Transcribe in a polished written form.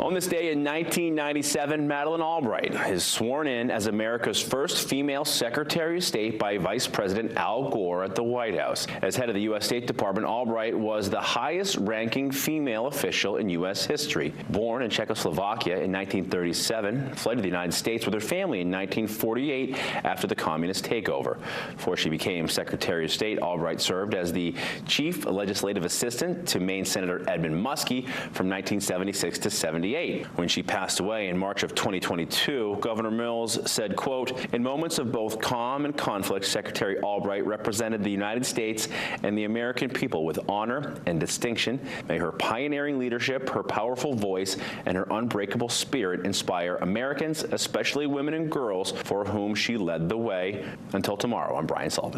On this day in 1997, Madeline Albright is sworn in as America's first female Secretary of State by Vice President Al Gore at the White House. As head of the U.S. State Department, Albright was the highest-ranking female official in U.S. history. Born in Czechoslovakia in 1937, fled to the United States with her family in 1948 after the communist takeover. Before she became Secretary of State, Albright served as the chief legislative assistant to Maine Senator Edmund Muskie from 1976 to 78. When she passed away in March of 2022, Governor Mills said, quote, "In moments of both calm and conflict, Secretary Albright represented the United States and the American people with honor and distinction. May her pioneering leadership, her powerful voice, and her unbreakable spirit inspire Americans, especially women and girls, for whom she led the way." Until tomorrow, I'm Brian Sullivan.